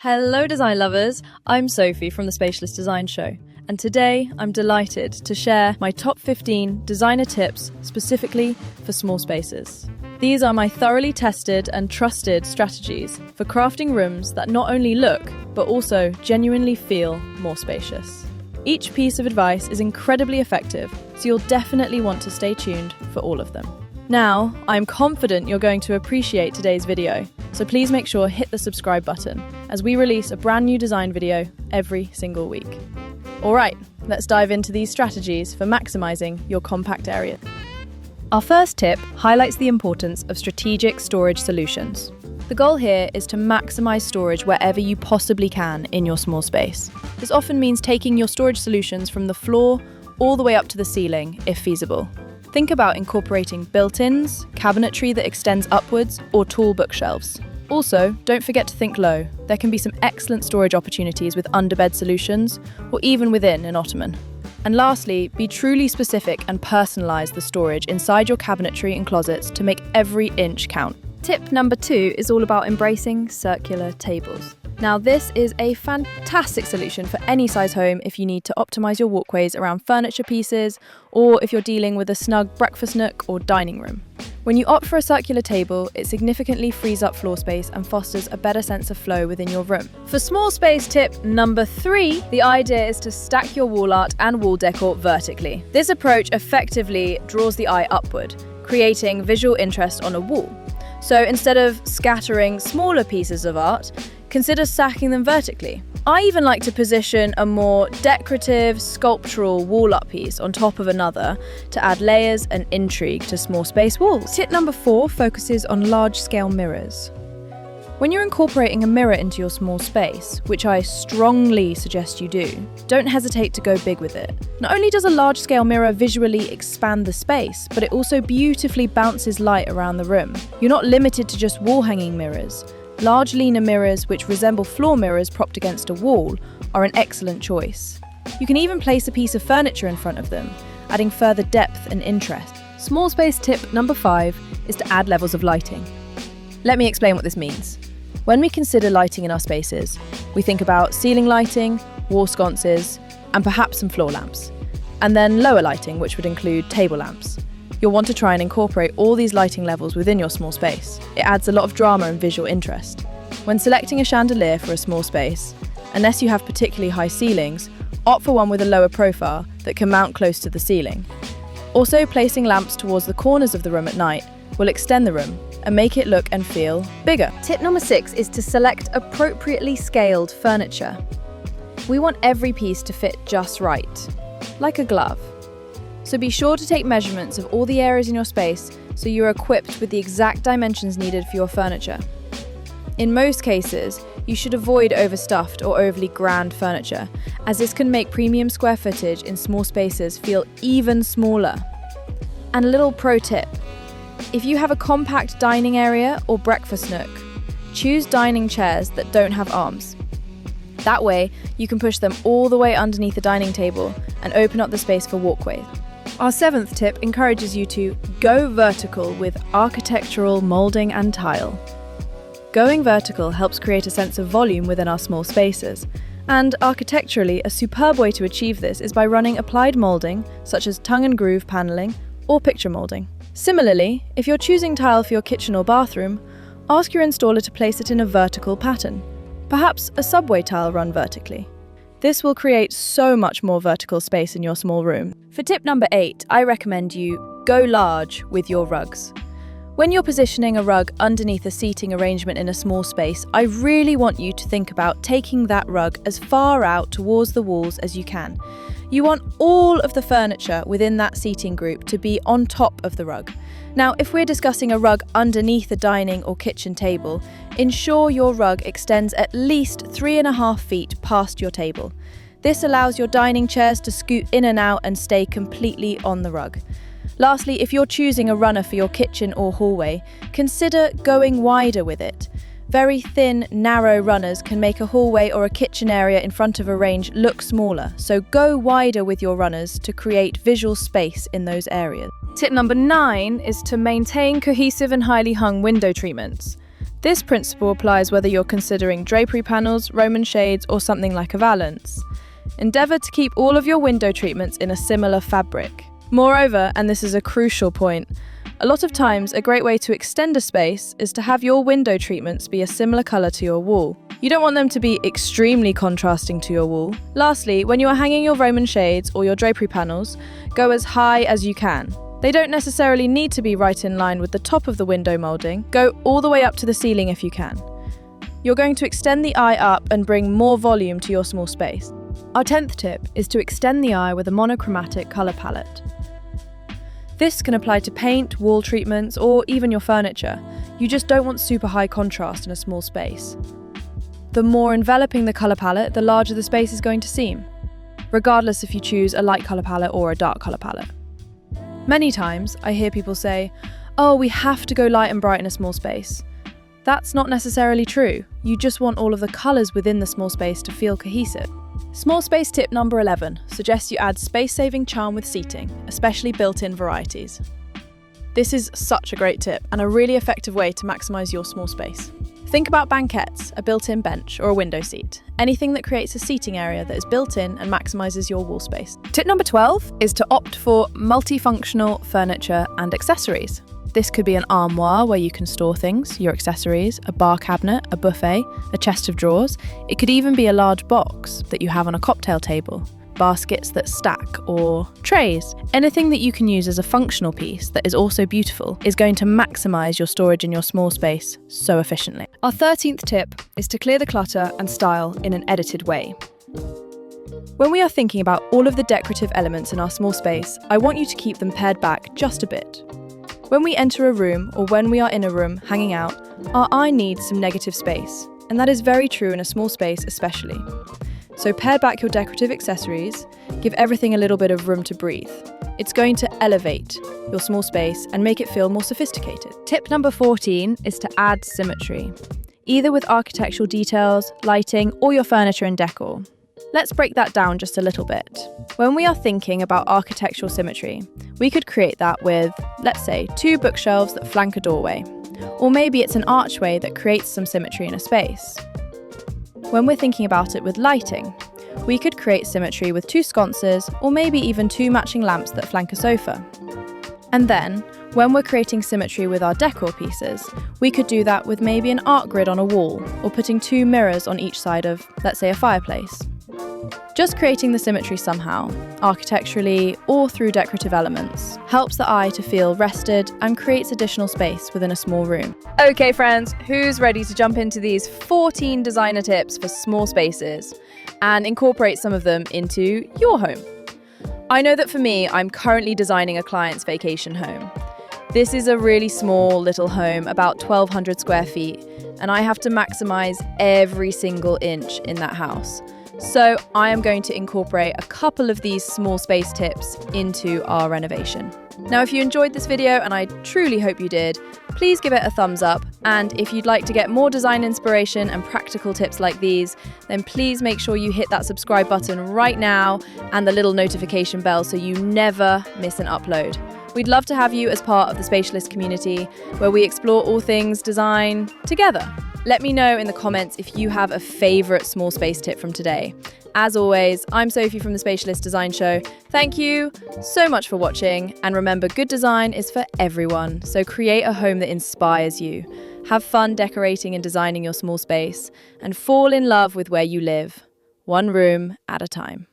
Hello design lovers, I'm Sophie from the Spatialist Design Show, and today I'm delighted to share my top 15 designer tips specifically for small spaces. These are my thoroughly tested and trusted strategies for crafting rooms that not only look, but also genuinely feel more spacious. Each piece of advice is incredibly effective, so you'll definitely want to stay tuned for all of them. Now, I'm confident you're going to appreciate today's video, so please make sure to hit the subscribe button as we release a brand new design video every single week. Alright, let's dive into these strategies for maximizing your compact area. Our first tip highlights the importance of strategic storage solutions. The goal here is to maximize storage wherever you possibly can in your small space. This often means taking your storage solutions from the floor all the way up to the ceiling, if feasible. Think about incorporating built-ins, cabinetry that extends upwards, or tall bookshelves. Also, don't forget to think low. There can be some excellent storage opportunities with underbed solutions, or even within an ottoman. And lastly, be truly specific and personalize the storage inside your cabinetry and closets to make every inch count. Tip number 2 is all about embracing circular tables. Now, this is a fantastic solution for any size home if you need to optimize your walkways around furniture pieces, or if you're dealing with a snug breakfast nook or dining room. When you opt for a circular table, it significantly frees up floor space and fosters a better sense of flow within your room. For small space tip number 3, the idea is to stack your wall art and wall decor vertically. This approach effectively draws the eye upward, creating visual interest on a wall. So instead of scattering smaller pieces of art, consider stacking them vertically. I even like to position a more decorative, sculptural wall art piece on top of another to add layers and intrigue to small space walls. Tip number 4 focuses on large-scale mirrors. When you're incorporating a mirror into your small space, which I strongly suggest you do, don't hesitate to go big with it. Not only does a large-scale mirror visually expand the space, but it also beautifully bounces light around the room. You're not limited to just wall-hanging mirrors. Large leaner mirrors, which resemble floor mirrors propped against a wall, are an excellent choice. You can even place a piece of furniture in front of them, adding further depth and interest. Small space tip number 5 is to add levels of lighting. Let me explain what this means. When we consider lighting in our spaces, we think about ceiling lighting, wall sconces, and perhaps some floor lamps. And then lower lighting, which would include table lamps. You'll want to try and incorporate all these lighting levels within your small space. It adds a lot of drama and visual interest. When selecting a chandelier for a small space, unless you have particularly high ceilings, opt for one with a lower profile that can mount close to the ceiling. Also, placing lamps towards the corners of the room at night will extend the room and make it look and feel bigger. Tip number 6 is to select appropriately scaled furniture. We want every piece to fit just right, like a glove. So be sure to take measurements of all the areas in your space so you're equipped with the exact dimensions needed for your furniture. In most cases, you should avoid overstuffed or overly grand furniture, as this can make premium square footage in small spaces feel even smaller. And a little pro tip: if you have a compact dining area or breakfast nook, choose dining chairs that don't have arms. That way, you can push them all the way underneath the dining table and open up the space for walkways. Our 7th tip encourages you to go vertical with architectural molding and tile. Going vertical helps create a sense of volume within our small spaces, and architecturally, a superb way to achieve this is by running applied molding, such as tongue and groove paneling or picture molding. Similarly, if you're choosing tile for your kitchen or bathroom, ask your installer to place it in a vertical pattern, perhaps a subway tile run vertically. This will create so much more vertical space in your small room. For tip number 8, I recommend you go large with your rugs. When you're positioning a rug underneath a seating arrangement in a small space, I really want you to think about taking that rug as far out towards the walls as you can. You want all of the furniture within that seating group to be on top of the rug. Now, if we're discussing a rug underneath a dining or kitchen table, ensure your rug extends at least 3.5 feet past your table. This allows your dining chairs to scoot in and out and stay completely on the rug. Lastly, if you're choosing a runner for your kitchen or hallway, consider going wider with it. Very thin, narrow runners can make a hallway or a kitchen area in front of a range look smaller, so go wider with your runners to create visual space in those areas. Tip number 9 is to maintain cohesive and highly hung window treatments. This principle applies whether you're considering drapery panels, Roman shades, or something like a valance. Endeavour to keep all of your window treatments in a similar fabric. Moreover, and this is a crucial point, a lot of times a great way to extend a space is to have your window treatments be a similar colour to your wall. You don't want them to be extremely contrasting to your wall. Lastly, when you are hanging your Roman shades or your drapery panels, go as high as you can. They don't necessarily need to be right in line with the top of the window moulding. Go all the way up to the ceiling if you can. You're going to extend the eye up and bring more volume to your small space. Our 10th tip is to extend the eye with a monochromatic colour palette. This can apply to paint, wall treatments, or even your furniture. You just don't want super high contrast in a small space. The more enveloping the colour palette, the larger the space is going to seem, regardless if you choose a light colour palette or a dark colour palette. Many times, I hear people say, "Oh, we have to go light and bright in a small space." That's not necessarily true. You just want all of the colours within the small space to feel cohesive. Small space tip number 11 suggests you add space-saving charm with seating, especially built-in varieties. This is such a great tip and a really effective way to maximise your small space. Think about banquettes, a built-in bench or a window seat, anything that creates a seating area that is built in and maximises your wall space. Tip number 12 is to opt for multifunctional furniture and accessories. This could be an armoire where you can store things, your accessories, a bar cabinet, a buffet, a chest of drawers. It could even be a large box that you have on a cocktail table, baskets that stack, or trays. Anything that you can use as a functional piece that is also beautiful is going to maximise your storage in your small space so efficiently. Our 13th tip is to clear the clutter and style in an edited way. When we are thinking about all of the decorative elements in our small space, I want you to keep them pared back just a bit. When we enter a room or when we are in a room hanging out, our eye needs some negative space, and that is very true in a small space especially. So pare back your decorative accessories, give everything a little bit of room to breathe. It's going to elevate your small space and make it feel more sophisticated. Tip number 14 is to add symmetry, either with architectural details, lighting, or your furniture and decor. Let's break that down just a little bit. When we are thinking about architectural symmetry, we could create that with, let's say, 2 bookshelves that flank a doorway. Or maybe it's an archway that creates some symmetry in a space. When we're thinking about it with lighting, we could create symmetry with 2 sconces or maybe even 2 matching lamps that flank a sofa. And then, when we're creating symmetry with our decor pieces, we could do that with maybe an art grid on a wall or putting 2 mirrors on each side of, let's say, a fireplace. Just creating the symmetry somehow, architecturally or through decorative elements, helps the eye to feel rested and creates additional space within a small room. Okay friends, who's ready to jump into these 14 designer tips for small spaces and incorporate some of them into your home? I know that for me, I'm currently designing a client's vacation home. This is a really small little home, about 1,200 square feet, and I have to maximize every single inch in that house. So I am going to incorporate a couple of these small space tips into our renovation. Now, if you enjoyed this video, and I truly hope you did, please give it a thumbs up. And if you'd like to get more design inspiration and practical tips like these, then please make sure you hit that subscribe button right now and the little notification bell so you never miss an upload. We'd love to have you as part of the Spatialist community, where we explore all things design together. Let me know in the comments if you have a favourite small space tip from today. As always, I'm Sophie from the Spatialist Design Show. Thank you so much for watching, and remember, good design is for everyone, so create a home that inspires you. Have fun decorating and designing your small space, and fall in love with where you live, one room at a time.